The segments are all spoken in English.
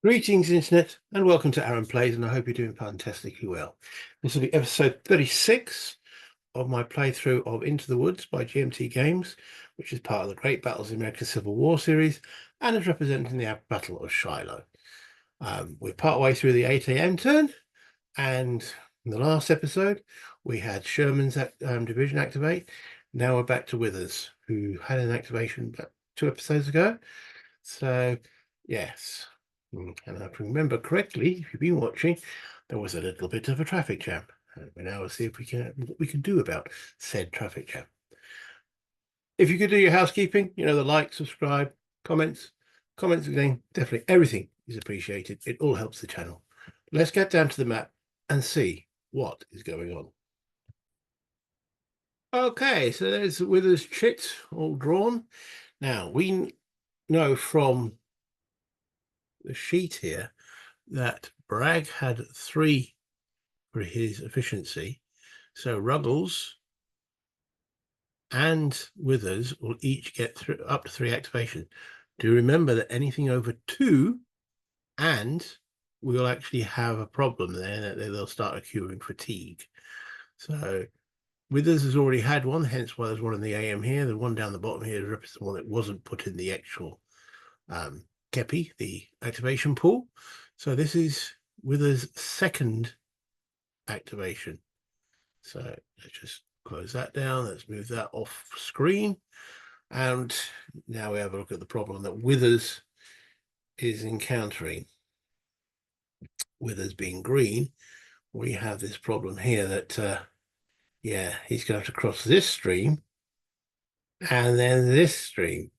Greetings, Internet, and welcome to Aaron Plays, and I hope you're doing fantastically well. This will be episode 36 of my playthrough of Into the Woods by GMT Games, which is part of the Great Battles of the American Civil War series and is representing the Battle of Shiloh. We're part way through the 8 a.m. turn, and in the last episode, we had Sherman's division activate. Now we're back to Withers, who had an activation about 2 episodes ago. So, yes. And if I remember correctly, if you've been watching, there was a little bit of a traffic jam. And we now will see if what we can do about said traffic jam. If you could do your housekeeping, the like, subscribe, comments again, definitely everything is appreciated. It all helps the channel. Let's get down to the map and see what is going on. Okay, so there's Withers chit all drawn. Now we know from the sheet here that Bragg had 3 for his efficiency, so Ruggles and Withers will each get up to 3 activation. Do remember that anything over 2 and we'll actually have a problem there, that they'll start accruing fatigue. So Withers has already had one, hence why there's one in the AM here. The one down the bottom here represents the one that wasn't put in the actual Kepi, the activation pool. So this is Withers' second activation. So let's just close that down. Let's move that off screen. And now we have a look at the problem that Withers is encountering. Withers being green, we have this problem here that, yeah, he's going to have to cross this stream and then this stream.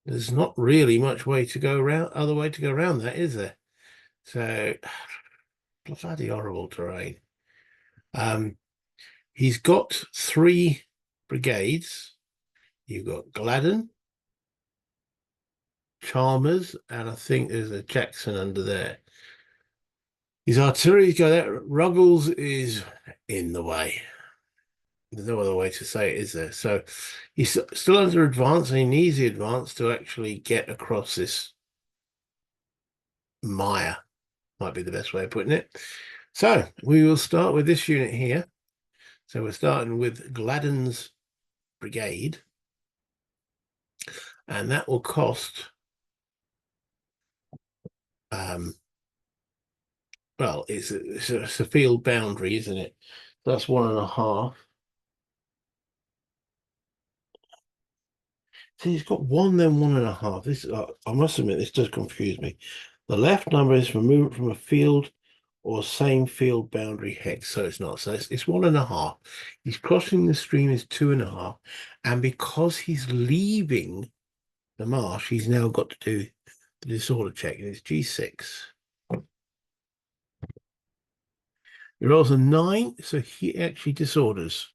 There's not really much way to go around, other way to go around that, is there? So, bloody horrible terrain. He's got 3 brigades. You've got Gladden, Chalmers, and I think there's a Jackson under there. His artillery go there. Ruggles is in the way. There's no other way to say it, is there? So he's still under advance, and he needs the advance to actually get across this mire. Might be the best way of putting it. So we will start with this unit here. So we're starting with Gladden's brigade, and that will cost well, it's a field boundary, isn't it? That's 1.5. So he's got 1, then 1.5. This I must admit, this does confuse me. The left number is for movement from a field or same field boundary hex, so it's not. So it's 1.5. He's crossing the stream is 2.5, and because he's leaving the marsh, he's now got to do the disorder check, and it's G6. He rolls a 9, so he actually disorders.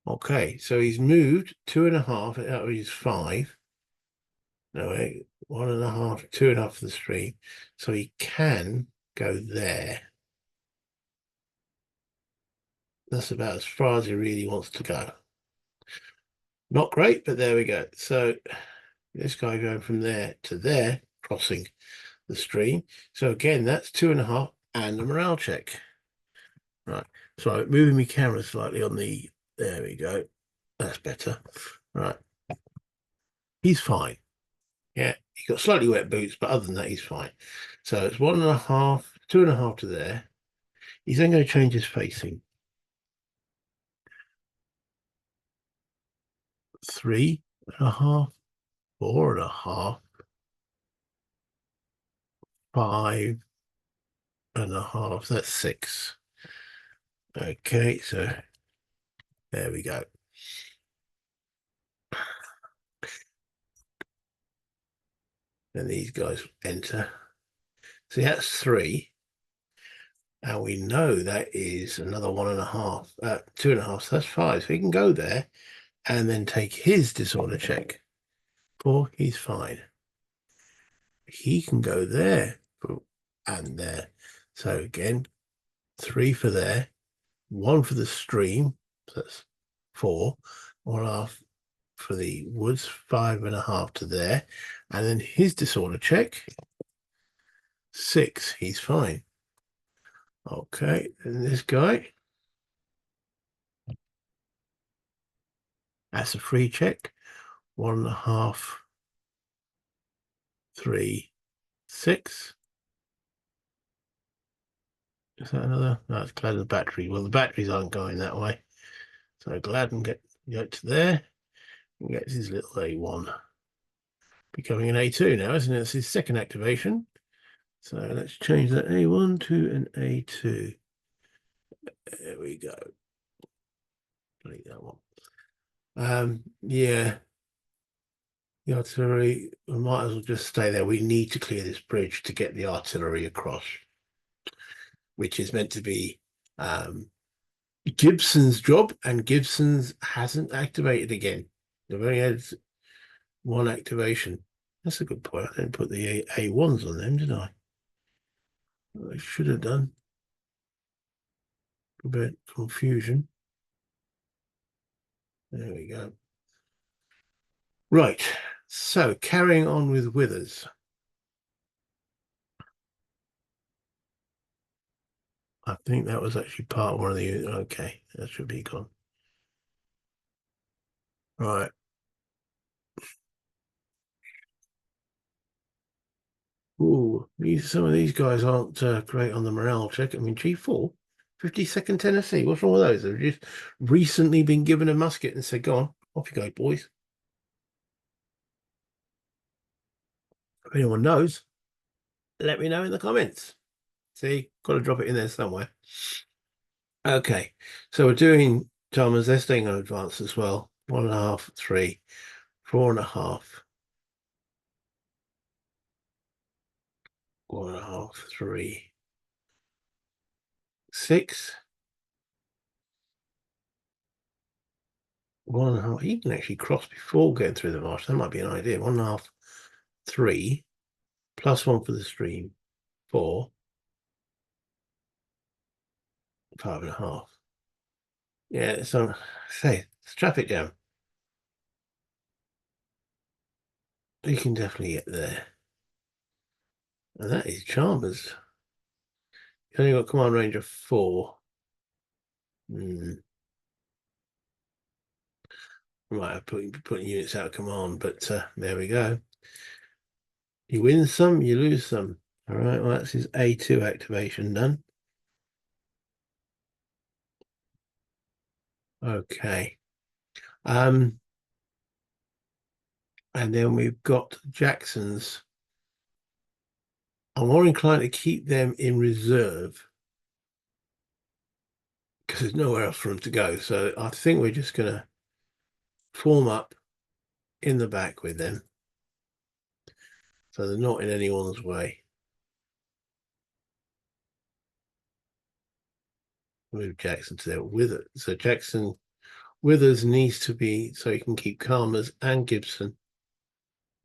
Okay, so he's moved 2.5 out of his 5. No, wait, 1.5, 2.5 for the stream. So he can go there. That's about as far as he really wants to go. Not great, but there we go. So this guy going from there to there, crossing the stream. So again, that's 2.5 and a morale check. Right. So moving my camera slightly on the, there we go. That's better. Right. He's fine. Yeah, he got slightly wet boots, but other than that, he's fine. So it's 1.5, 2.5 to there. He's then going to change his facing. 3.5, 4.5, 5.5. That's 6. Okay, so there we go. And these guys enter. See, that's 3. And we know that is another 1.5, 2.5. So that's 5. So he can go there and then take his disorder check. 4, he's fine. He can go there and there. So again, 3 for there, 1 for the stream. So that's 4. 1.5, for the woods, 5.5 to there. And then his disorder check, 6. He's fine. Okay, and this guy, that's a free check. 1.5, 3, 6. Is that another? No, it's glad the battery. Well, the batteries aren't going that way. So glad and get to there. And gets his little A1. Becoming an A2 now, isn't it? It's his second activation. So let's change that A1 to an A2. There we go. Delete that one. Yeah. The artillery, we might as well just stay there. We need to clear this bridge to get the artillery across, which is meant to be Gibson's job, and Gibson's hasn't activated again. They've only had one activation. That's a good point. I didn't put the A1s on them, did I? I should have done. A bit confusion. There we go. Right. So carrying on with Withers. I think that was actually part of one of the. Okay, that should be gone. Right. Ooh, some of these guys aren't great on the morale check. I mean, G4, 52nd Tennessee. What's wrong with those? They've just recently been given a musket and said, "Go on, off you go, boys." If anyone knows, let me know in the comments. See, got to drop it in there somewhere. Okay, so we're doing Thomas. They're staying on advance as well. 1.5, 3, 4.5. 1.5, 3, 6. 1.5. He can actually cross before getting through the marsh. That might be an idea. 1.5, 3, +1 for the stream. 4, 5.5. Yeah, so say it's traffic jam. You can definitely get there. And that is Chalmers. You only got command range of 4. Might have putting units out of command, but there we go. You win some, you lose some. All right, well, that's his A2 activation done. Okay. And then we've got Jackson's. I'm more inclined to keep them in reserve because there's nowhere else for them to go. So I think we're just going to form up in the back with them. So they're not in anyone's way. Move Jackson to there with it. So Jackson Withers needs to be so he can keep Calmers and Gibson.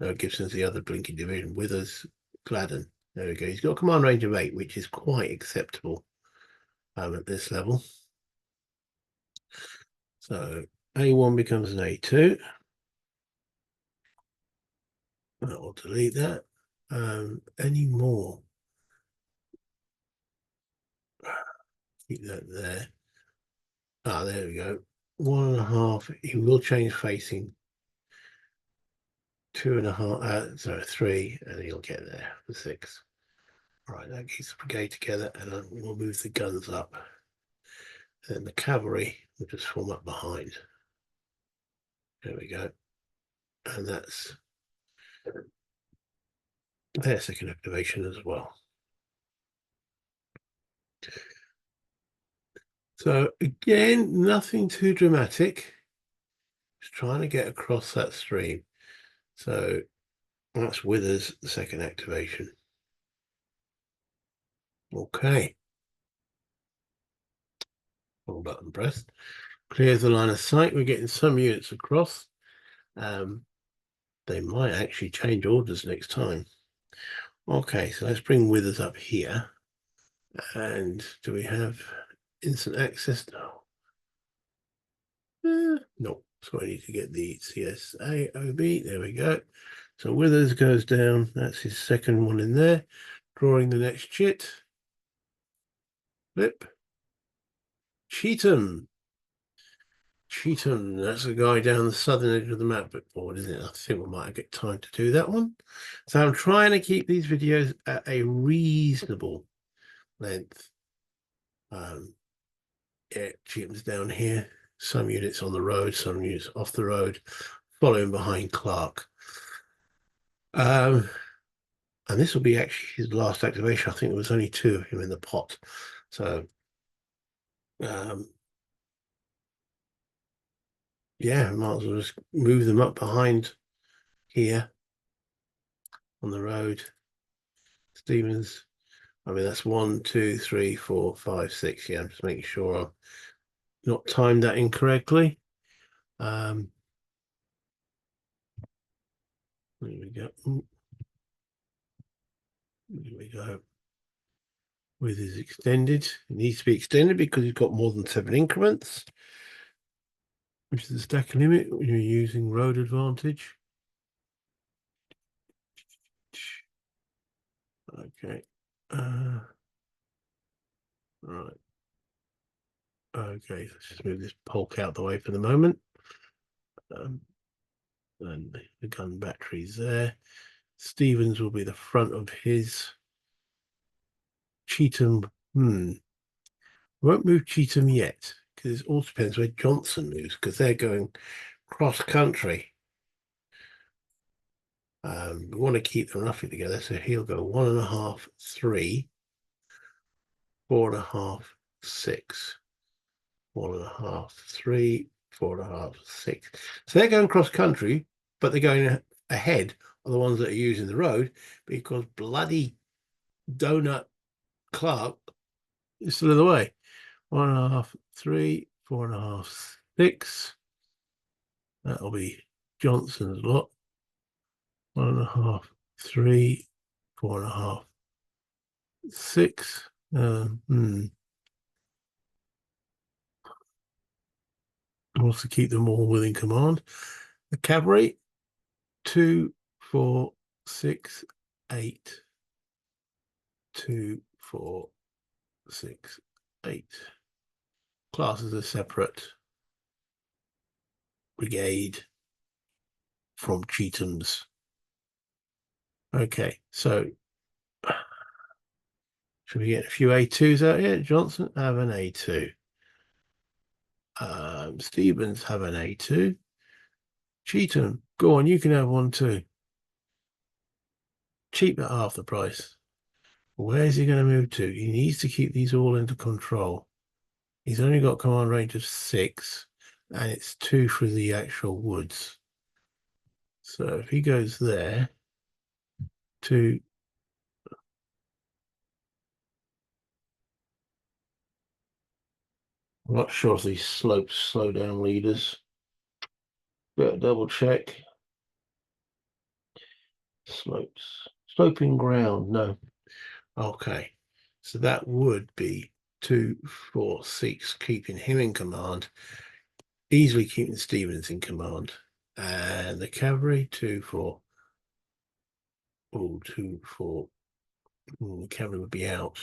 No, Gibson's the other blinking division. Withers, Gladden. There we go. He's got a command range of 8, which is quite acceptable at this level. So A1 becomes an A2. I'll delete that. Any more? Keep that there. Ah, there we go. 1.5. He will change facing. 2.5. Sorry, 3, and he'll get there for 6. Right, that keeps the brigade together, and we'll move the guns up. And the cavalry will just form up behind. There we go. And that's their second activation as well. So again, nothing too dramatic. Just trying to get across that stream. So that's Withers, the second activation. Okay. All button pressed. Clears the line of sight. We're getting some units across. They might actually change orders next time. Okay, so let's bring Withers up here. And do we have instant access? No. No. So I need to get the CSAOB. There we go. So Withers goes down. That's his second one in there. Drawing the next chit. Flip. Cheatham. Cheatham. That's a guy down the southern edge of the map board, isn't it? I think we might get time to do that one. So I'm trying to keep these videos at a reasonable length. Yeah, Cheatham's down here. Some units on the road, some units off the road, following behind Clark. And this will be actually his last activation. I think there was only 2 of him in the pot. So, yeah, might as well just move them up behind here on the road. Stevens. I mean, that's 1, 2, 3, 4, 5, 6. Yeah, I'm just making sure I've not timed that incorrectly. There we go. There we go. With his extended, it needs to be extended because he's got more than 7 increments, which is the stack limit when you're using road advantage. Okay. Right. Okay, let's just move this polk out the way for the moment. And the gun battery's there. Stevens will be the front of his. Cheatham, won't move Cheatham yet, because it all depends where Johnson moves, because they're going cross country. We want to keep them roughly together, so he'll go 1.5, 3, 4.5, 6, 1.5, 3, 4.5, 6. So they're going cross country, but they're going ahead of the ones that are using the road because bloody donut Clark is still in the way. 1.5, 3, 4.5, 6. That'll be Johnson's lot. 1.5, 3, 4.5, 6. Wants to keep them all within command. The cavalry, 2, 4, 6, 8. 2, 4, 6, 8. Classes are separate. Brigade from Cheatham's. Okay, so should we get a few A2s out here? Johnson, have an A2. Stevens, have an A2. Cheatham, go on, you can have one too. Cheap at half the price. Where's he going to move to? He needs to keep these all under control. He's only got command range of 6, and it's 2 for the actual woods. So if he goes there, 2. I'm not sure if these slopes slow down leaders. Better double check. Slopes. Sloping ground, no. Okay. So that would be 2, 4, 6, keeping him in command. Easily keeping Stevens in command. And the cavalry, 2, 4. Oh, 2, 4. The cavalry would be out.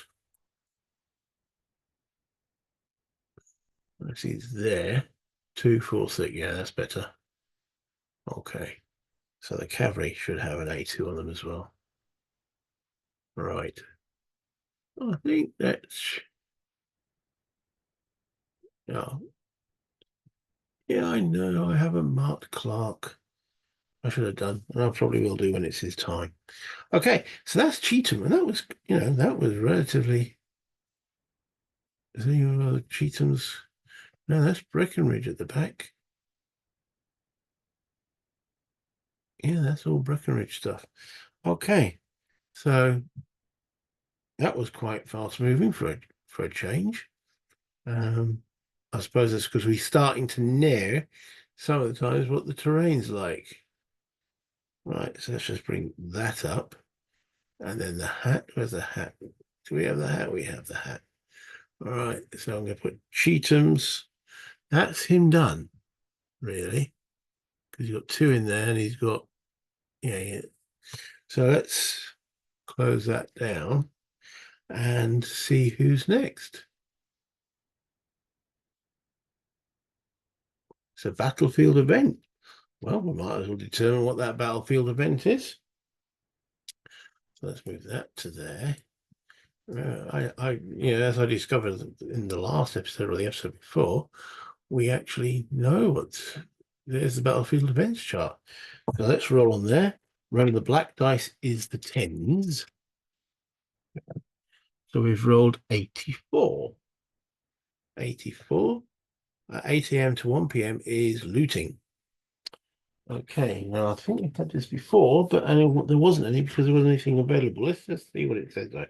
I see it's there. 2, 4, 6. Yeah, that's better. Okay. So the cavalry should have an A2 on them as well. Right. I think that's... Oh. Yeah, I know. I haven't marked Clark. I should have done, and I probably will do when it's his time. Okay, so that's Cheatham, and that was, that was relatively... Is there any other Cheatham's? No, that's Breckenridge at the back. Yeah, that's all Breckenridge stuff. Okay, so that was quite fast moving for a change. I suppose that's because we're starting to near some of the times what the terrain's like. Right, so let's just bring that up. And then the hat, where's the hat? Do we have the hat? We have the hat. All right, so I'm going to put Cheatham's. That's him done. really, because you've got 2 in there and he's got, yeah. So let's close that down and see who's next. It's a battlefield event. Well, we might as well determine what that battlefield event is. So let's move that to there. As I discovered in the last episode or the episode before, we actually know there's the battlefield events chart. So let's roll on there. Roll the black dice is the 10s. So we've rolled 84. 84 at 8 a.m. to 1 p.m. is looting. Okay, now I think we've had this before, but there wasn't any because there wasn't anything available. Let's just see what it says though.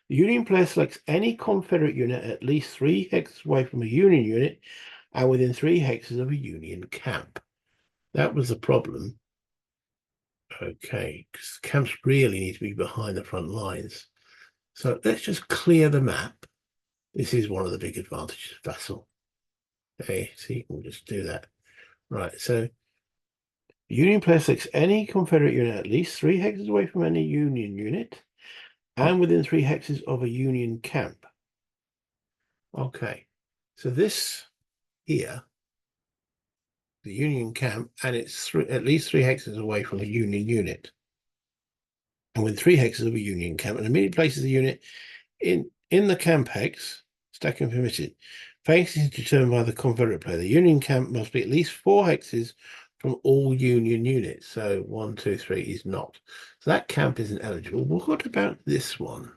The Union player selects any Confederate unit at least 3 hexes away from a Union unit and within 3 hexes of a Union camp. That was the problem. Okay, because camps really need to be behind the front lines. So let's just clear the map. This is one of the big advantages of Vassal. Okay, see, we'll just do that. Right, so Union player selects any Confederate unit at least 3 hexes away from any Union unit and within 3 hexes of a Union camp. Okay, so this here, the Union camp, and it's at least 3 hexes away from a Union unit and within 3 hexes of a Union camp, and immediately places the unit in the camp hex, stacking permitted. Phase is determined by the Confederate player. The Union camp must be at least 4 hexes from all Union units. So 1, 2, 3 is not. So that camp isn't eligible. Well, what about this one?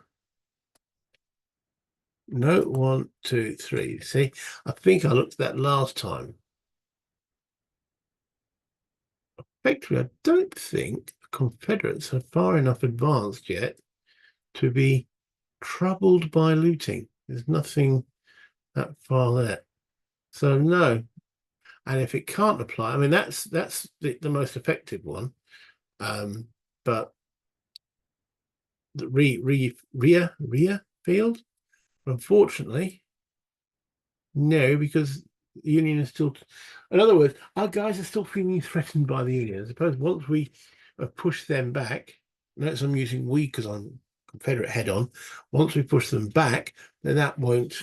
No, 1, 2, 3. See, I think I looked at that last time. Effectively, I don't think the Confederates are far enough advanced yet to be troubled by looting. There's nothing that far there. So no. And if it can't apply, I mean, that's the most effective one. But the rear field, unfortunately, no, because the Union is still, in other words, our guys are still feeling threatened by the Union. I suppose once we have pushed them back, notice I'm using we because I'm Confederate head on, once we push them back, then that won't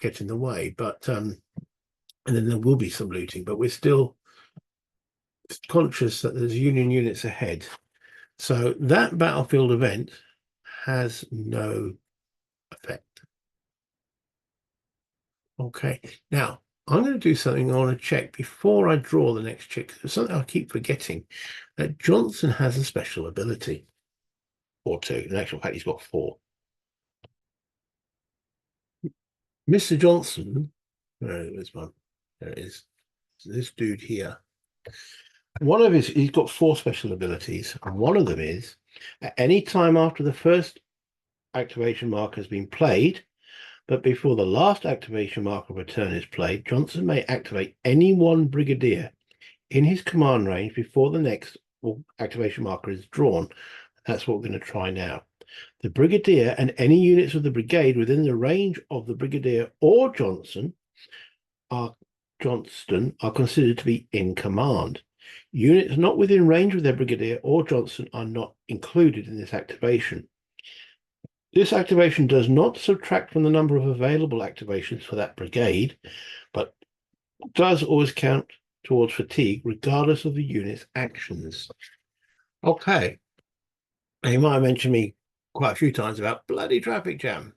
get in the way. But and then there will be some looting, but we're still conscious that there's Union units ahead. So that battlefield event has no effect. Okay, now I'm going to do something I want to check before I draw the next check. There's something I keep forgetting, that Johnson has a special ability, or 2. In actual fact, he's got 4. Mr. Johnson, there's one. There it is. So this dude here. He's got 4 special abilities, and one of them is at any time after the first activation marker has been played, but before the last activation marker of a turn is played, Johnson may activate any one brigadier in his command range before the next activation marker is drawn. That's what we're going to try now. The brigadier and any units of the brigade within the range of the brigadier or Johnston are considered to be in command. Units not within range of their brigadier or Johnston are not included in this activation. This activation does not subtract from the number of available activations for that brigade, but does always count towards fatigue, regardless of the unit's actions. Okay. Now, you might have mentioned me quite a few times about bloody traffic jam.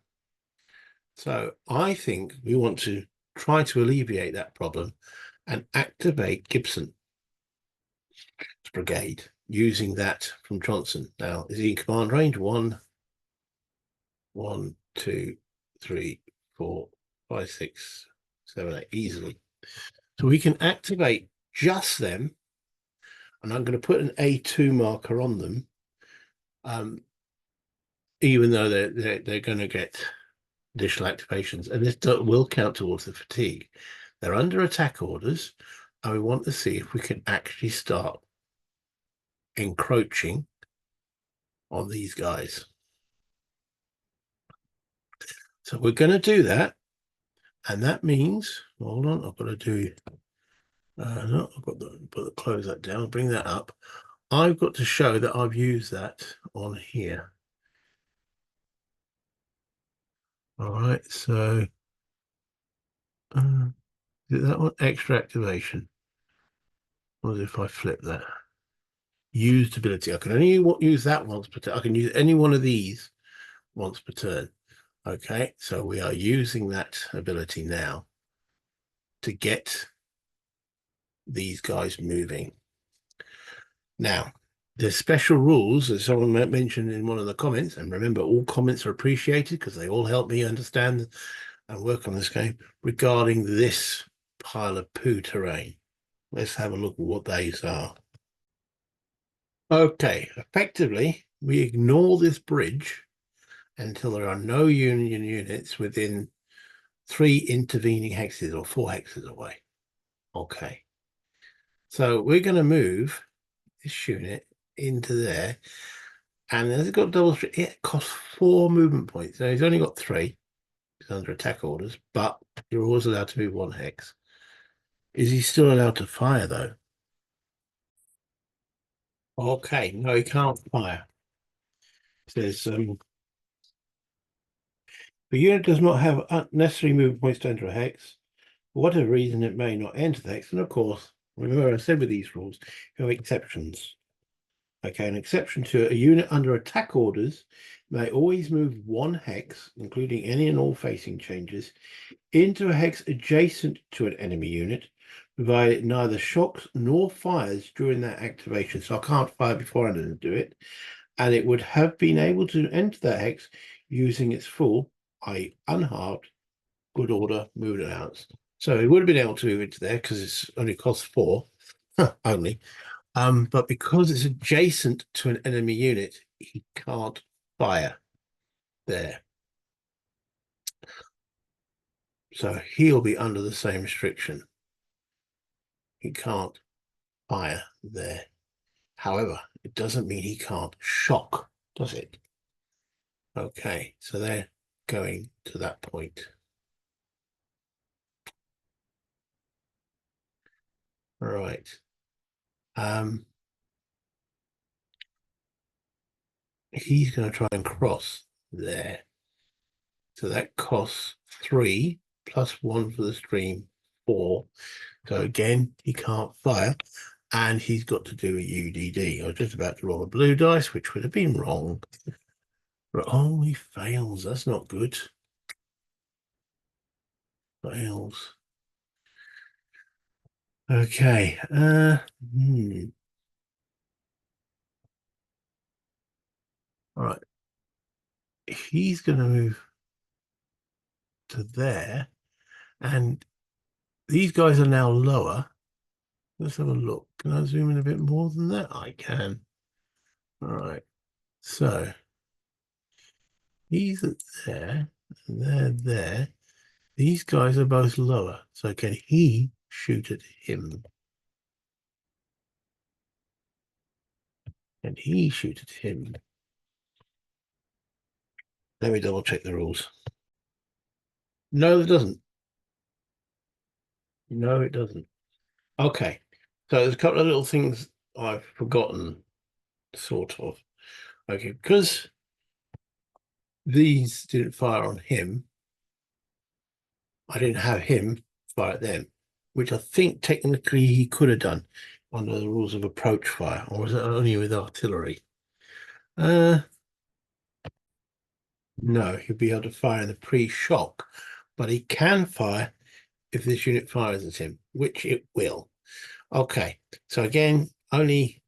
So I think we want to try to alleviate that problem and activate Gibson's brigade using that from Johnson. Now, is he in command range? 1, 2, 3, 4, 5, 6, 7, 8, easily. So we can activate just them, and I'm going to put an A2 marker on them, even though they're going to get additional activations, and this will count towards the fatigue. They're under attack orders, and we want to see if we can actually start encroaching on these guys. So we're going to do that, and that means, hold on, I've got to do No, I've got to close that down, bring that up. I've got to show that I've used that on here. All right, so is it that one? Extra activation. What if I flip that? Used ability. I can only use that once per turn. I can use any one of these once per turn. Okay, so we are using that ability now to get these guys moving. Now, there's special rules, as someone mentioned in one of the comments, and remember, all comments are appreciated because they all help me understand and work on this game regarding this pile of poo terrain. Let's have a look at what these are. Okay, effectively, we ignore this bridge until there are no Union units within 3 intervening hexes or 4 hexes away. Okay, so we're going to move this unit into there, and as it's got double, it costs 4 movement points. Now he's only got 3. He's under attack orders, but you're always allowed to move 1 hex. Is he still allowed to fire though? Okay, no, he can't fire. It says the unit does not have necessary movement points to enter a hex. For whatever reason, it may not enter the hex. And of course, remember I said with these rules, you have exceptions. Okay, an exception to a unit under attack orders may always move 1 hex, including any and all facing changes, into a hex adjacent to an enemy unit, provided it neither shocks nor fires during that activation. So I can't fire before I do it. And it would have been able to enter that hex using its full, i.e. unhalved, good order movement allowance. So it would have been able to move into there because it's only cost 4 only. But because it's adjacent to an enemy unit, he can't fire there. So he'll be under the same restriction. He can't fire there. However, it doesn't mean he can't shock, does it? Okay, so they're going to that point. Right. He's going to try and cross there. So that costs 3 plus 1 for the stream, 4. So again, he can't fire, and he's got to do a UDD. I was just about to roll a blue dice, which would have been wrong. But oh, he fails. That's not good. Fails. Okay. All right. He's going to move to there, and these guys are now lower. Let's have a look. Can I zoom in a bit more than that? I can. All right. So he's at there, and they're there. These guys are both lower. So can he shoot at him? Can he shoot at him? Let me double check the rules. No, it doesn't. No, it doesn't. Okay. So there's a couple of little things I've forgotten, sort of. Okay, because these didn't fire on him, I didn't have him fire at them, which I think technically he could have done under the rules of approach fire, or was it only with artillery? No, he'll be able to fire in the pre-shock, but he can fire if this unit fires at him, which it will. Okay, so again, only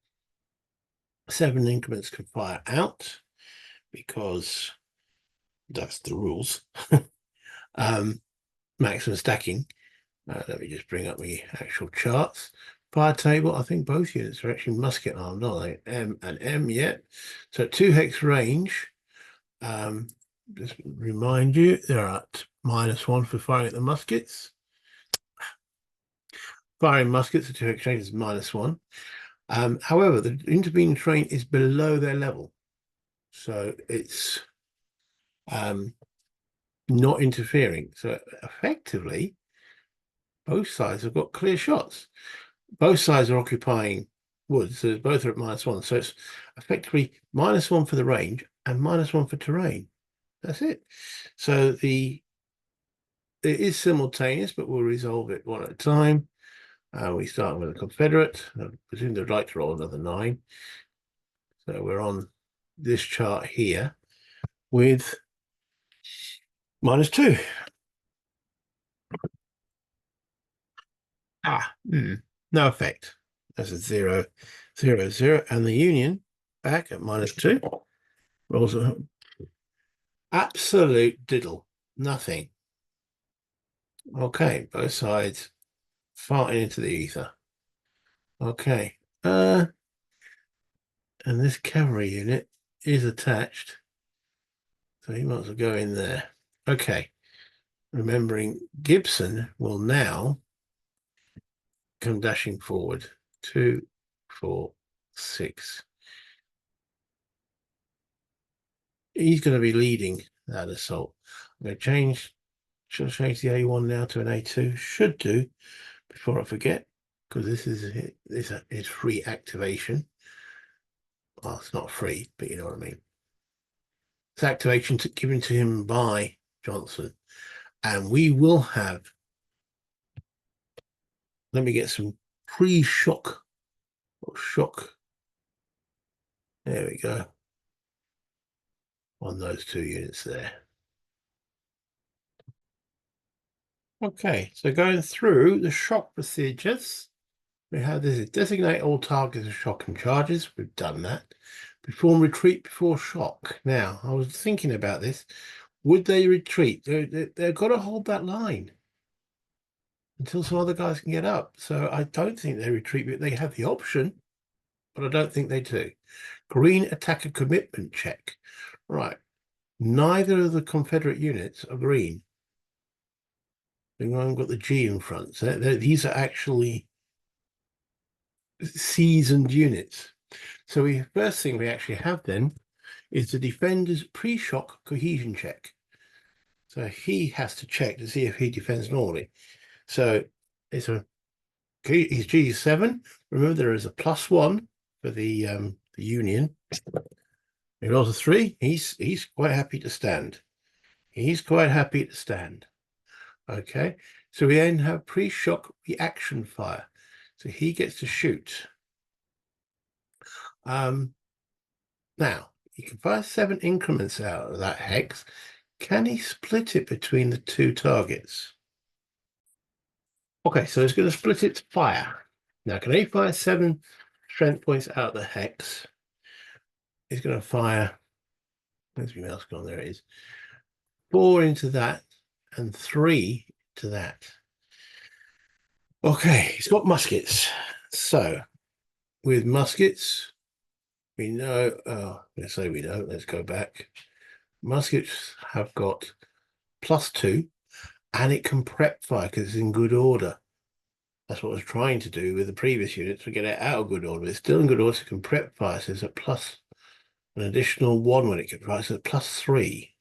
7 increments can fire out because that's the rules. Maximum stacking. Let me just bring up the actual charts. Fire table, I think both units are actually musket armed, aren't they? M and M, yeah. So 2 hex range. Just remind you, they're at -1 for firing at the muskets. Firing muskets at 2 hex range is -1. However, the intervening terrain is below their level. So it's not interfering. So effectively, both sides have got clear shots. Both sides are occupying woods, so both are at -1. So it's effectively -1 for the range and -1 for terrain. That's it. So it is simultaneous, but we'll resolve it one at a time. We start with a Confederate. I presume they'd like to roll another 9. So we're on this chart here with -2. No effect. That's a 0, 0, 0. And the Union back at -2 rolls a absolute diddle. Nothing. Okay, both sides farting into the ether. Okay. And this cavalry unit is attached. So he might as well go in there. Okay. Remembering Gibson will now come dashing forward. 2, 4, 6. He's going to be leading that assault. I'm going to change. Should I change the A1 now to an A2? Should do before I forget, because this is free activation. Well, it's not free, but you know what I mean. It's activation given to him by Johnson, and we will have. Let me get some pre-shock or shock. There we go. On those 2 units there. Okay, so going through the shock procedures, we have this: designate all targets as shock and charges. We've done that. Perform retreat before shock. Now, I was thinking about this. Would they retreat? They've got to hold that line until some other guys can get up. So I don't think they retreat, but they have the option, but I don't think they do. Green attacker commitment check. Right. Neither of the Confederate units are green. They've got the G in front. So these are actually seasoned units. So first thing we actually have then is the defender's pre-shock cohesion check. So he has to check to see if he defends normally. So he's G7. Remember, there is a +1 for the Union. He rolls a 3. He's quite happy to stand. He's quite happy to stand. Okay. So we then have pre-shock reaction fire. So he gets to shoot. Now, you can fire 7 increments out of that hex. Can he split it between the 2 targets? Okay, so it's going to split its fire. Now, can he fire 7 strength points out of the hex? He's going to fire, where's my mouse gone? There it is. 4 into that and 3 to that. Okay, he's got muskets. So, with muskets, we know, let's say we don't, let's go back. Muskets have got +2, and it can prep fire because it's in good order. That's what I was trying to do with the previous units, to get it out of good order. But it's still in good order, so it can prep fire. So it's a plus an additional 1 when it gets right, so it's +3.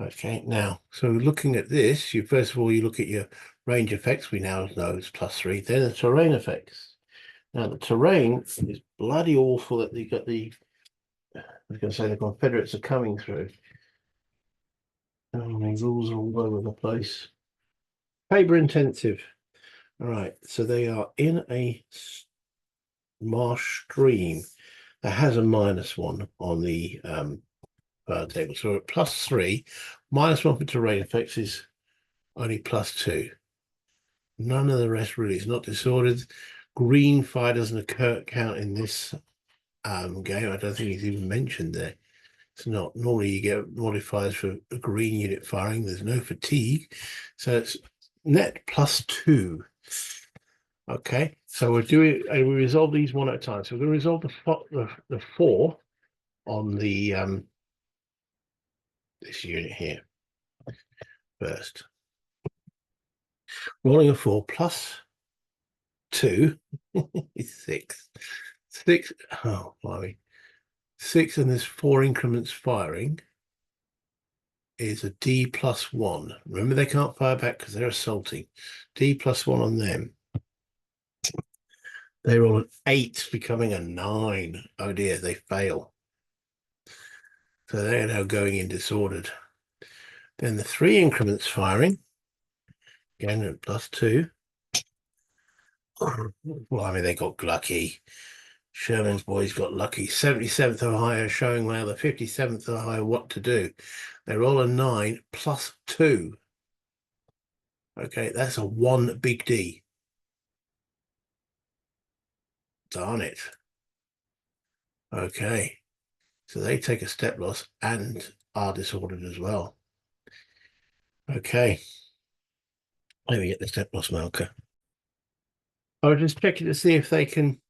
Okay, now, so looking at this, first of all, you look at your range effects. We now know it's +3. Then the terrain effects. Now, the terrain is bloody awful that you got I was going to say the Confederates are coming through. Oh, my rules are all over the place. Paper intensive. All right, so they are in a marsh stream that has a -1 on the table. So at +3, -1 for terrain effects is only +2. None of the rest really is not disordered. Green fire doesn't count in this game. I don't think it's even mentioned there. It's not. Normally you get modifiers for a green unit firing. There's no fatigue. So it's net +2. Okay, so we're doing, and we resolve these one at a time. So we're going to resolve the 4 on the this unit here first. Rolling a 4 +2 is 6. 6. Oh, blimey. 6, and there's 4 increments firing is a D+1. Remember, they can't fire back because they're assaulting. D+1 on them. They roll an 8, becoming a 9. Oh dear, they fail. So they're now going in disordered. Then the 3 increments firing. Again at +2. Well, I mean, they got lucky. Sherman's boys got lucky. 77th Ohio showing well the 57th Ohio what to do. They roll a 9 +2. Okay, that's a 1 big D. Darn it. Okay, so they take a step loss and are disordered as well. Okay, let me get the step loss marker. I was just checking to see if they can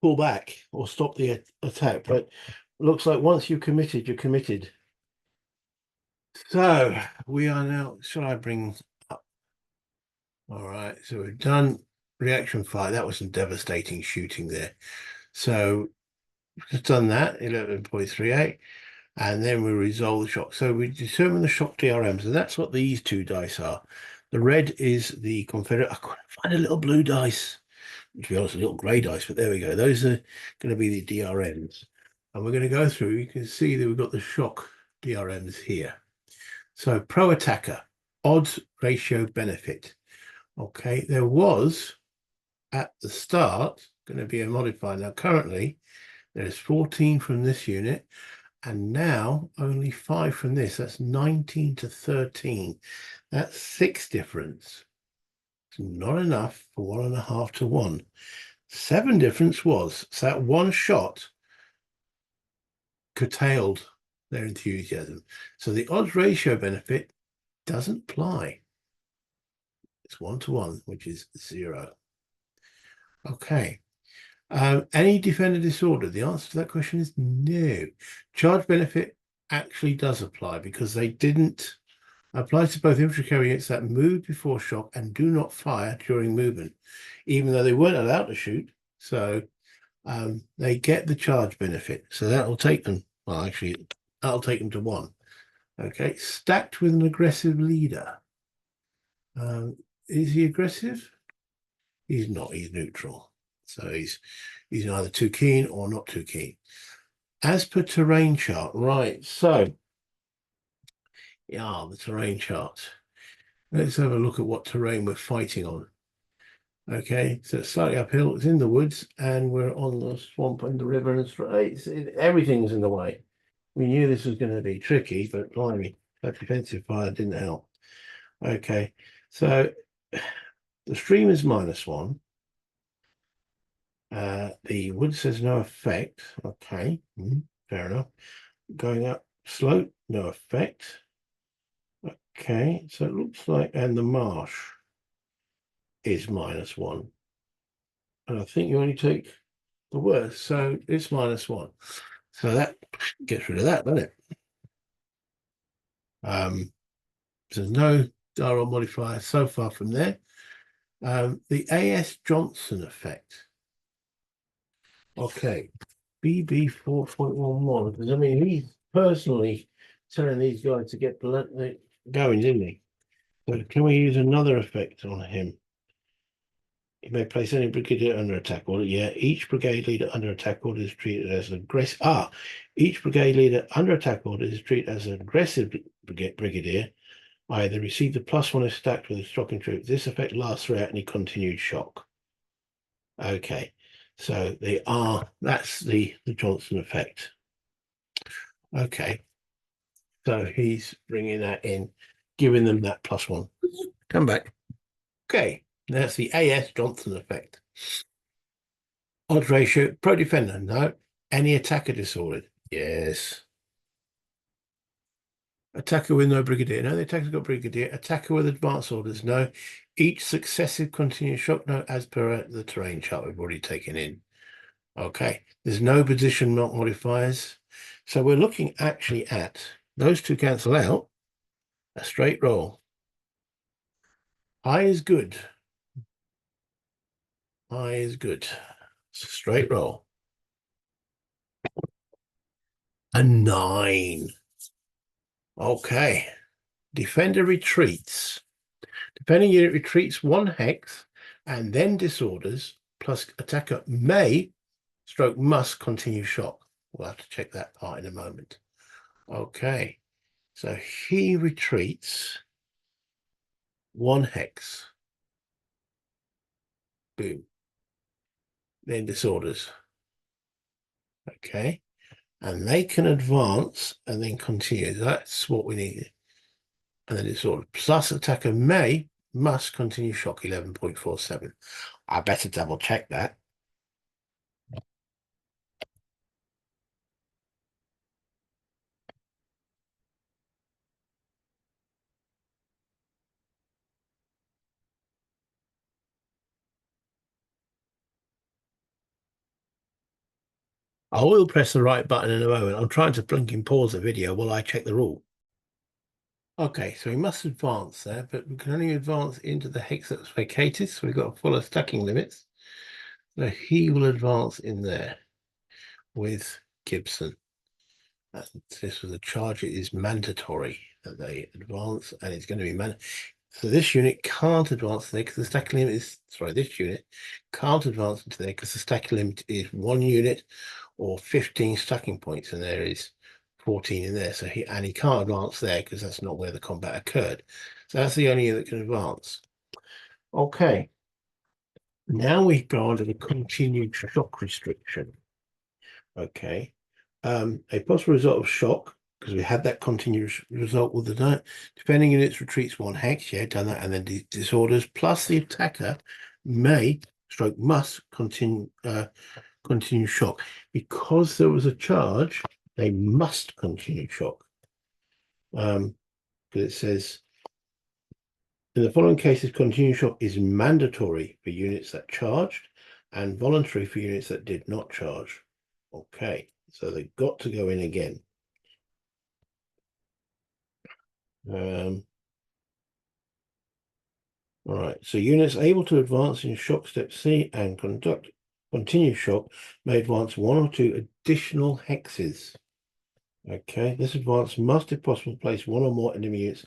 pull back or stop the attack, but it looks like once you're committed, you're committed. So we are now, shall I bring up? All right, so we've done reaction fire. That was some devastating shooting there. So we've done that, 11.38, and then we resolve the shock. So we determine the shock DRMs, and that's what these 2 dice are. The red is the Confederate. I couldn't find a little blue dice. To be honest, a little grey dice, but there we go. Those are going to be the DRMs. And we're going to go through, you can see that we've got the shock DRMs here. So pro attacker, odds ratio benefit. Okay, there was at the start going to be a modifier. Now currently there's 14 from this unit and now only 5 from this. That's 19 to 13. That's 6 difference. It's not enough for 1.5 to 1. 7 difference was, so that one shot curtailed their enthusiasm. So the odds ratio benefit doesn't apply. It's 1 to 1, which is 0. Okay. Any defender disorder? The answer to that question is no. Charge benefit actually does apply because they didn't apply to both infantry carrier units that move before shock and do not fire during movement, even though they weren't allowed to shoot. So they get the charge benefit. So that will take them, well, actually, that'll take them to 1. Okay, stacked with an aggressive leader. Is he aggressive? He's not, he's neutral. So he's either too keen or not too keen. As per terrain chart, right, so, yeah, the terrain chart. Let's have a look at what terrain we're fighting on. Okay, so it's slightly uphill, it's in the woods, and we're on the swamp and the river, and everything's in the way. We knew this was going to be tricky, but blimey, that defensive fire didn't help. Okay, so the stream is -1. The wood says no effect. Okay, fair enough. Going up slope, no effect. Okay, so it looks like, and the marsh is -1. And I think you only take the worst, so it's -1. So that gets rid of that, doesn't it? There's no dial modifier so far from there. The A.S. Johnson effect. Okay, BB 4.11, because I mean, he's personally telling these guys to get going, didn't he? So can we use another effect on him? He may place any brigadier under attack order. Yeah, each brigade leader under attack order is treated as an aggressive. Each brigade leader under attack order is treated as an aggressive brigadier. They receive the +1 if stacked with a shocking troop. This effect lasts throughout any continued shock. Okay, so that's the Johnson effect. Okay, so he's bringing that in, giving them that +1. Come back. Okay, that's the A.S. Johnson effect. Odds ratio, pro defender, no. Any attacker disordered? Yes. Attacker with no brigadier, no. The attacker's got brigadier. Attacker with advance orders, no. Each successive continuous shock, no, as per the terrain chart we've already taken in. Okay, there's no position modifiers. So we're looking actually at those 2 cancel out, a straight roll. High is good. High is good. Straight roll. A 9. Okay. Defender retreats. Defending unit retreats 1 hex and then disorders, plus attacker may stroke must continue shock. We'll have to check that part in a moment. Okay, so he retreats 1 hex. Boom. Then disorders. Okay, and they can advance and then continue. That's what we need. And then disorder. Plus attacker must continue shock 11.47. I better double check that. I will press the right button in a moment. I'm trying to blink and pause the video while I check the rule. Okay, so we must advance there, but we can only advance into the hex that's vacated, so we've got fuller stacking limits. So he will advance in there with Gibson. This was a charge. It is mandatory that they advance, and it's going to be so this unit can't advance there because the stacking limit is, sorry, this unit can't advance into there because the stacking limit is 1 unit or 15 stacking points, and there is 14 in there. So he can't advance there because that's not where the combat occurred. So that's the only unit that can advance. Okay. Now we go on to the continued shock restriction. Okay. A possible result of shock, because we had that continuous result with the defending units retreats 1 hex, yeah, done that, and then disorders, plus the attacker may stroke must continue shock. Because there was a charge, they must continue shock. Because it says in the following cases, continued shock is mandatory for units that charged and voluntary for units that did not charge. Okay, so they've got to go in again. All right, so units able to advance in shock step C and conduct continue shock may advance 1 or 2 additional hexes. Okay, this advance must, if possible, place 1 or more enemy units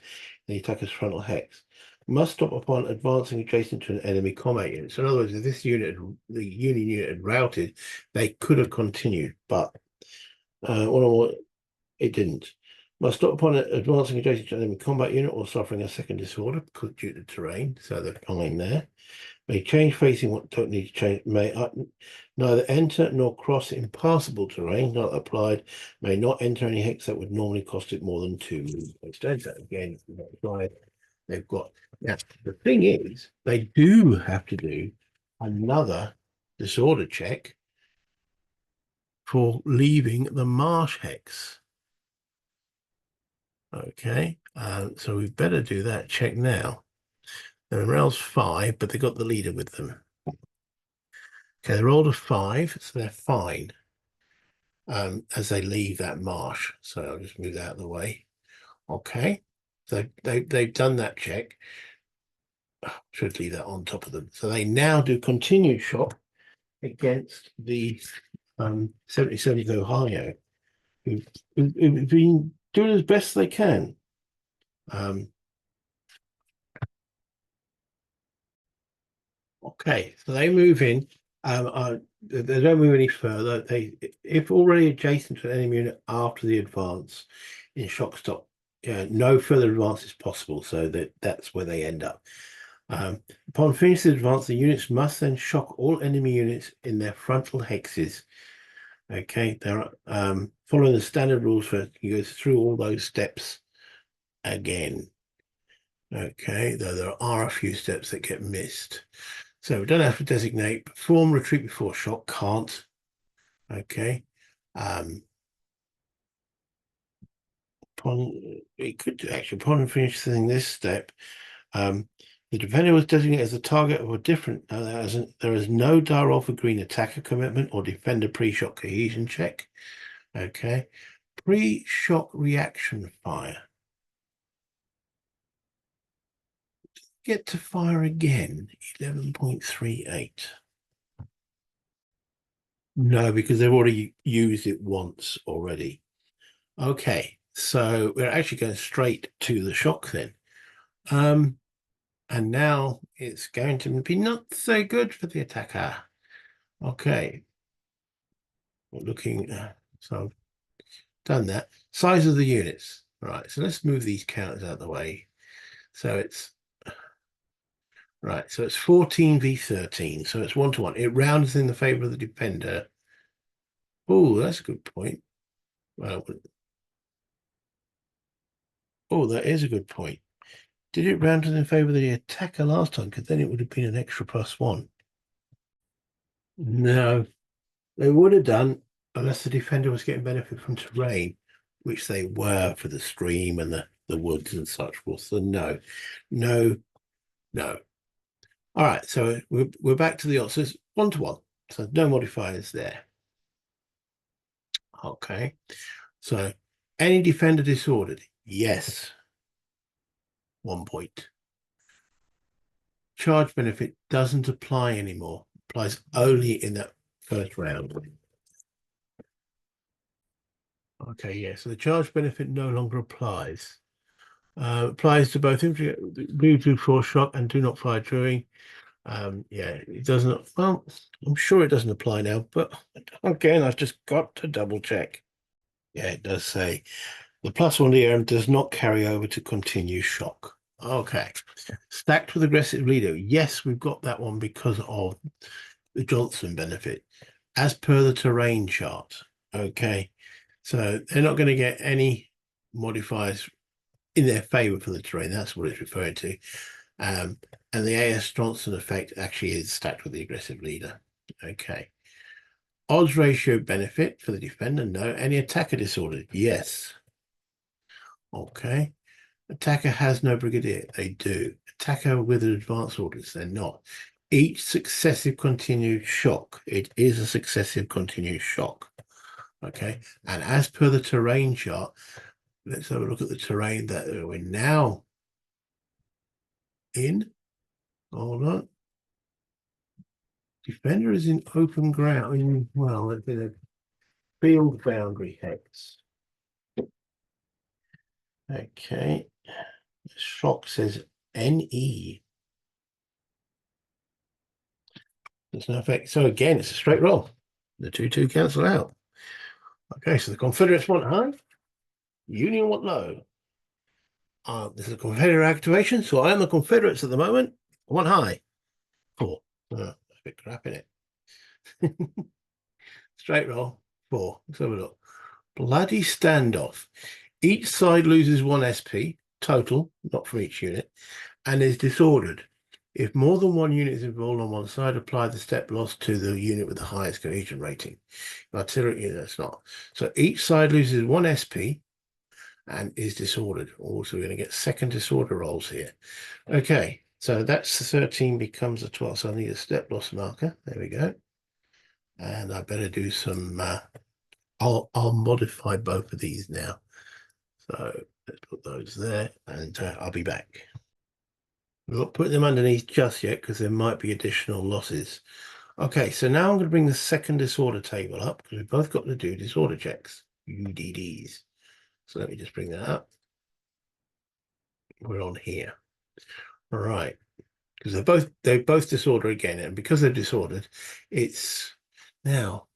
in the attacker's frontal hex. Must stop upon advancing adjacent to an enemy combat unit. So in other words, if this unit, the Union unit had routed, they could have continued, but 1 or more, it didn't. Must stop upon advancing adjacent to an enemy combat unit or suffering a second disorder due to terrain. So they're fine there. May change facing what don't need to change. May neither enter nor cross impassable terrain not applied. May not enter any hex that would normally cost it more than 2 movement points. Again, they've got. Now the thing is, they do have to do another disorder check for leaving the marsh hex. Okay, so we better do that check now. They're in rails 5, but they got the leader with them. Okay, they rolled a 5, so they're fine as they leave that marsh. So I'll just move that out of the way. Okay, so they've done that check. Should leave that on top of them. So they now do continued shock against the 77th Ohio, who've been doing as best they can. Okay, so they move in. They don't move any further. If already adjacent to an enemy unit after the advance in shock stop, no further advance is possible. So that's where they end up. Upon finishing the advance, the units must then shock all enemy units in their frontal hexes. Okay, they're following the standard rules for you go through all those steps again. Okay, though there are a few steps that get missed. So we don't have to designate. Perform retreat before shock, can't. Okay. It could do actually upon finishing this step. The defender was designated as the target of a different. There is no Darolfa Green attacker commitment or defender pre-shock cohesion check. Okay. Pre-shock reaction fire. Get to fire again. 11.38. No, because they've already used it once already. Okay, So we're actually going straight to the shock then. And now it's going to be not so good for the attacker. Okay. We're looking, so I've done that. Size of the units. Right, so let's move these counters out of the way. So it's, right, so it's 14 v 13. So it's 1-to-1. It rounds in the favor of the defender. Oh, that's a good point. Well, oh, that is a good point. Did it round in favor of the attacker last time? Because then it would have been an extra +1. No, they would have done unless the defender was getting benefit from terrain, which they were for the stream and the woods and such forth. So no, no, no. All right, so we're back to the odds. So it's 1-to-1. So no modifiers there. Okay. So any defender disordered? Yes. 1 point. Charge benefit doesn't apply anymore. Applies only in that first round. Okay, yeah. So the charge benefit no longer applies. Applies to both do force shock and do not fire during. Yeah, it doesn't. Well, I'm sure it doesn't apply now, but again, I've just got to double check. Yeah, it does say the +1 EM does not carry over to continue shock. Okay. Stacked with aggressive leader. Yes, we've got that one because of the Johnson benefit, as per the terrain chart. Okay. So they're not going to get any modifiers in their favor for the terrain. That's what it's referring to. And the A.S. Johnson effect actually is stacked with the aggressive leader. Okay. Odds ratio benefit for the defender, no. Any attacker disorder? Yes. Okay. Attacker has no brigadier. They do. Attacker with an advance orders. They're not. Each successive continued shock. It is a successive continued shock. Okay. And as per the terrain chart, let's have a look at the terrain that we're now in. Hold on. Defender is in open ground. Well, it's in a field boundary hex. Okay. Shock says NE. There's no effect. So again, it's a straight roll. The 2-2 cancel out. Okay, so the Confederates want high, Union want low. This is a Confederate activation, so I am the Confederates at the moment. I want high. 4. A bit crap in it. Straight roll. 4. Let's have a look. Bloody standoff. Each side loses 1 SP, total, not from each unit, and is disordered. If more than 1 unit is involved on one side, apply the step loss to the unit with the highest cohesion rating. Artillery unit, that's not. So each side loses 1 SP and is disordered. Also, we're going to get second disorder rolls here. Okay, so that's the 13 becomes a 12. So I need a step loss marker. There we go. And I better do some, I'll modify both of these now. So let's put those there and I'll be back. We're not putting them underneath just yet because there might be additional losses. Okay, so now I'm going to bring the second disorder table up because we've both got to do disorder checks, UDDs. So let me just bring that up. We're on here. All right, because they're both disorder again, and because they're disordered, it's now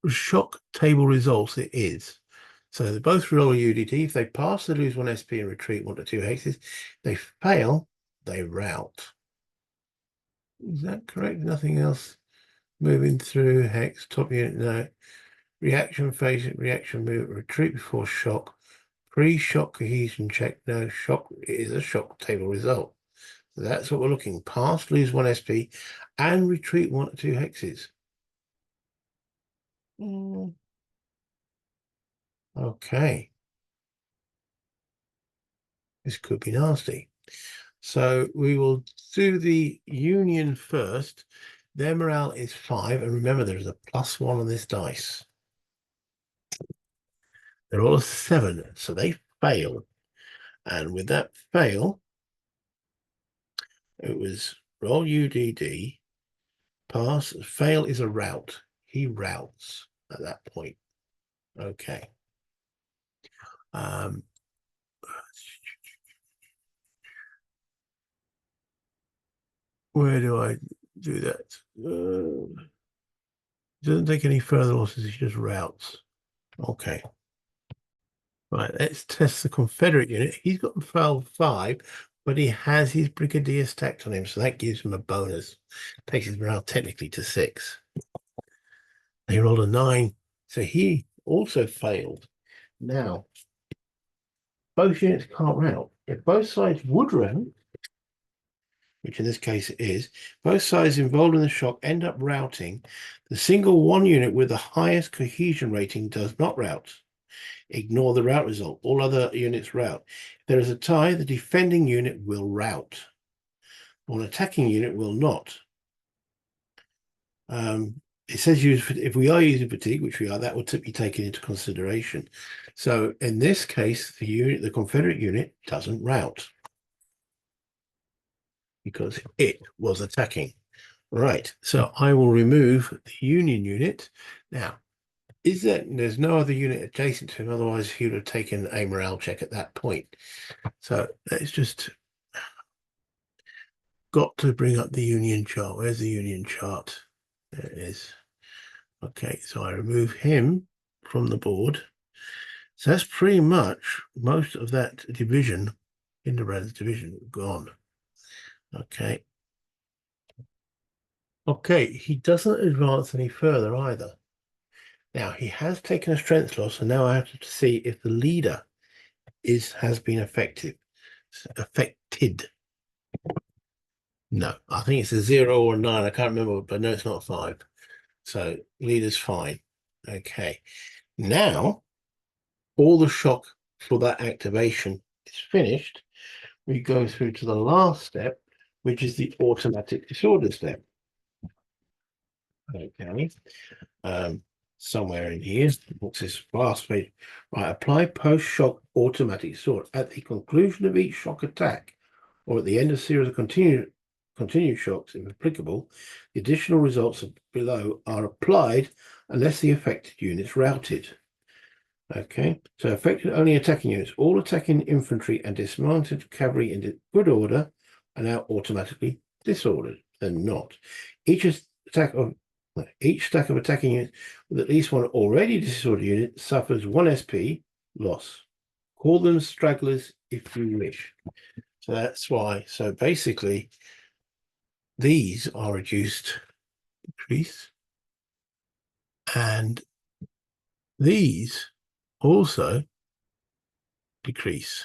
shock table results. It is. So they both roll a UDT. If they pass, they lose 1 SP and retreat 1 to 2 hexes. They fail, they rout. Is that correct? Nothing else moving through hex, top unit, no. Reaction phase, reaction move, retreat before shock. Pre-shock cohesion check, no. Shock is a shock table result. So that's what we're looking. Pass, lose 1 SP, and retreat 1 to 2 hexes. Okay. This could be nasty. So we will do the Union first. Their morale is 5. And remember, there's a +1 on this dice. They're all a 7. So they fail. And with that fail, it was roll UDD. Pass. Fail is a rout. He routs at that point. Okay. Where do I do that? Doesn't take any further losses, he just routes. Okay. Right, let's test the Confederate unit. He's got fail 5, but he has his Brigadier stacked on him, so that gives him a bonus. Takes his morale technically to 6. He rolled a 9, so he also failed. Now, both units can't rout. If both sides would rout, which in this case it is, both sides involved in the shock end up routing. The single one unit with the highest cohesion rating does not rout. Ignore the rout result. All other units rout. If there is a tie, the defending unit will rout. One attacking unit will not. It says use if we are using fatigue, which we are, that would be taken into consideration. So in this case, the Confederate unit doesn't rout because it was attacking. Right, so I will remove the Union unit. Now, there's no other unit adjacent to him, otherwise he would have taken a morale check at that point. So let's just got to bring up the Union chart. Where's the Union chart? There it is. Okay, so I remove him from the board. So that's pretty much most of that division, Hindman's division, gone. Okay. Okay, he doesn't advance any further either. Now, he has taken a strength loss, and now I have to see if the leader has been affected. No, I think it's a 0 or a 9. I can't remember, but no, it's not 5. So leader's fine. Okay. Now, all the shock for that activation is finished. We go through to the last step, which is the automatic disorder step. Okay. Somewhere in here, what's this last page? Right, apply post-shock automatic disorder. At the conclusion of each shock attack, or at the end of a series of continued shocks, if applicable, the additional results below are applied unless the affected unit's routed. Okay, so affected only attacking units. All attacking infantry and dismounted cavalry in good order are now automatically disordered. They're not. Each stack of attacking units with at least one already disordered unit suffers 1 SP loss. Call them stragglers if you wish. So that's why. So basically, these are reduced, increase, and these also decrease.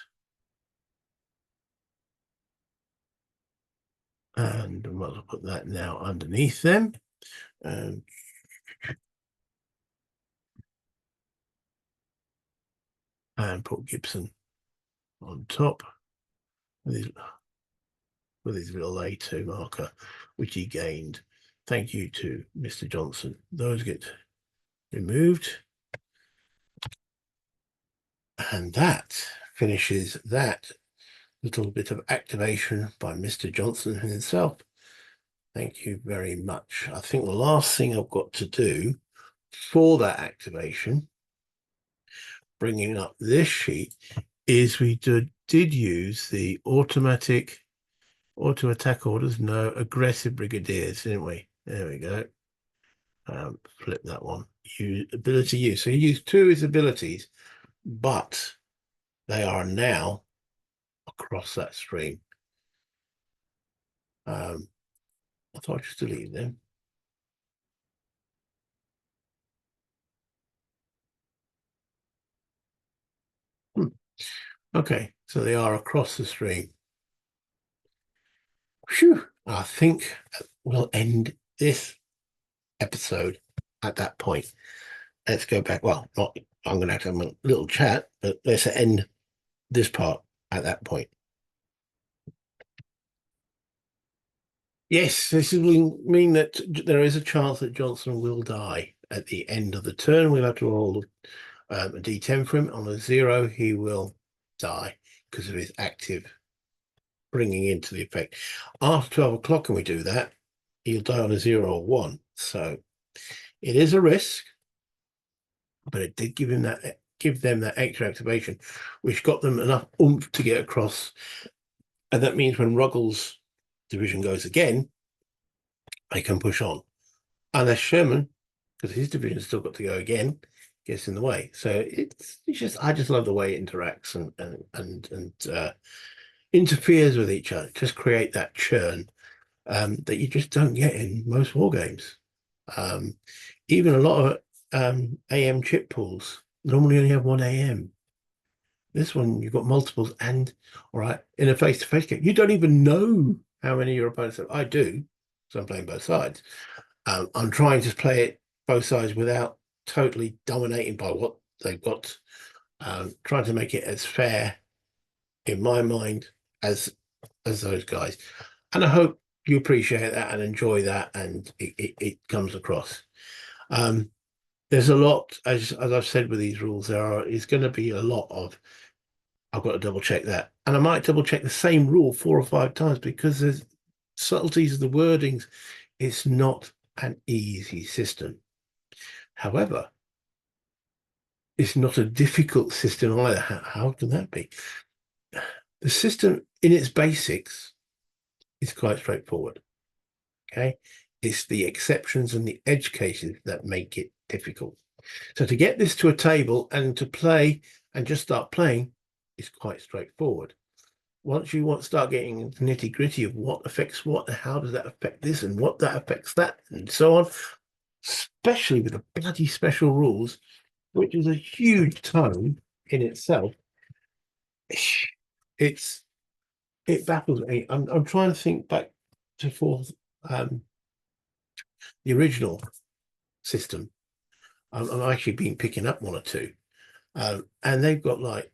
And I might as well put that now underneath them. And put Gibson on top with his little A2 marker, which he gained. Thank you to Mr. Johnson. Those get removed. And that finishes that little bit of activation by Mr. Johnson himself. Thank you very much. I think the last thing I've got to do for that activation, bringing up this sheet, is we did use the automatic auto attack orders, no aggressive brigadiers, didn't we? There we go. Flip that one. Ability use. So you use 2 of his abilities, but they are now across that stream. I thought I'd just delete them. Okay, so they are across the stream. Phew, I think we'll end this episode at that point. Let's go back. Well, I'm going to have a little chat, but let's end this part at that point. Yes, this will mean that there is a chance that Johnson will die at the end of the turn. We'll have to roll a D10 for him. On a 0, he will die because of his active bringing into the effect. After 12 o'clock, and we do that, he'll die on a 0 or 1. So it is a risk, but it did give them that extra activation, which got them enough oomph to get across. And that means when Ruggles' division goes again, they can push on. Unless Sherman, because his division's still got to go again, gets in the way. So it's just I just love the way it interacts and interferes with each other. Just create that churn that you just don't get in most war games. Even a lot of AM chip pools normally only have one AM. This one you've got multiples, and all right, in a face-to-face game, you don't even know how many your opponents have. I do, so I'm playing both sides. I'm trying to play it both sides without totally dominating by what they've got. Trying to make it as fair in my mind as those guys, and I hope you appreciate that and enjoy that, and it comes across. There's a lot, as I've said with these rules, is going to be a lot of I've got to double check that, and I might double check the same rule 4 or 5 times because there's subtleties of the wordings. It's not an easy system. However, it's not a difficult system either. How can that be? The system in its basics is quite straightforward. Okay. It's the exceptions and the edge cases that make it difficult. So to get this to a table and to play and just start playing is quite straightforward. Once you start getting into the nitty-gritty of what affects what and how does that affect this and what that affects that and so on, especially with the bloody special rules, which is a huge tome in itself, it baffles me. I'm trying to think back to the original system. I'm actually been picking up 1 or 2, and they've got like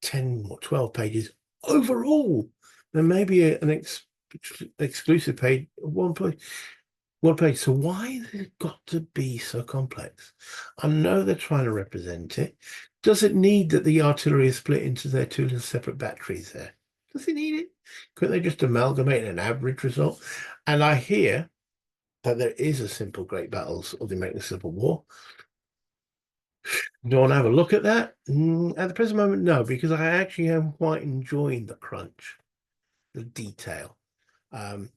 10 or 12 pages overall. There may be an exclusive page, one page. So why has it got to be so complex? I know they're trying to represent it. Does it need that the artillery is split into their 2 little separate batteries there? Does it need it? Couldn't they just amalgamate an average result? And I hear that there is a simple Great Battles of the American Civil War. Do I want to have a look at that? At the present moment, no, because I actually am quite enjoying the crunch, the detail. And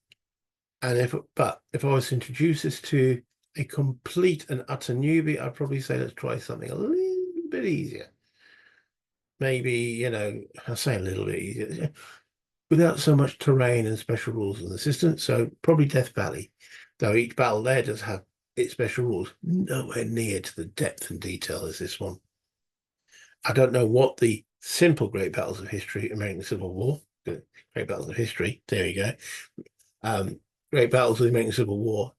if I was to introduce this to a complete and utter newbie, I'd probably say let's try something a little bit easier. Maybe, I'll say a little bit easier, without so much terrain and special rules and assistance. So probably Death Valley, though each battle there does have its special rules, nowhere near to the depth and detail as this one. I don't know what the simple Great Battles of History, American Civil War, Great Battles of History, there you go. Great Battles of the American Civil War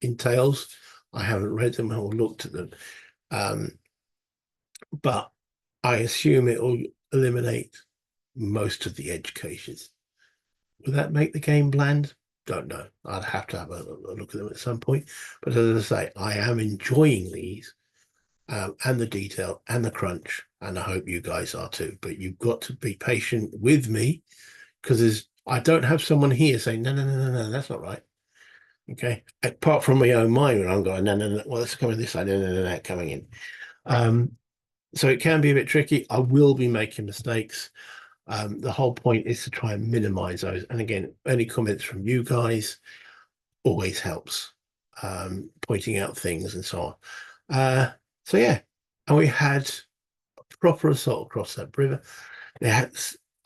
entails. I haven't read them or looked at them. But I assume it will eliminate most of the edge cases. Will that make the game bland? Don't know. I'd have to have a look at them at some point. But as I say, I am enjoying these and the detail and the crunch, and I hope you guys are too. But you've got to be patient with me because I don't have someone here saying, no, that's not right. Okay. Apart from my own mind when I'm going, no, well, let's come in this side, no, coming in. So it can be a bit tricky. I will be making mistakes. The whole point is to try and minimize those. And again, any comments from you guys always helps, pointing out things and so on. So yeah, and we had a proper assault across that river.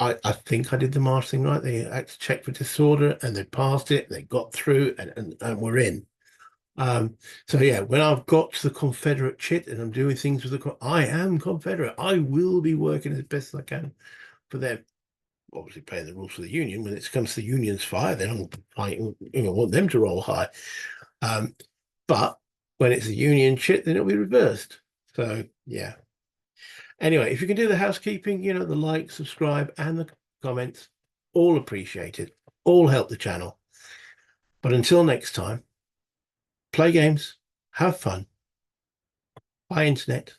I think I did the march thing right. They had to check for disorder and they passed it. They got through and we're in. So yeah, when I've got to the Confederate chit and I'm doing things with I am Confederate. I will be working as best as I can for them. Obviously playing the rules for the Union. When it comes to the Union's fire, then I'm fighting, want them to roll high. But when it's a Union chit, then it'll be reversed. So yeah. Anyway, if you can do the housekeeping, the like, subscribe, and the comments, all appreciated, all help the channel. But until next time, play games, have fun, buy internet,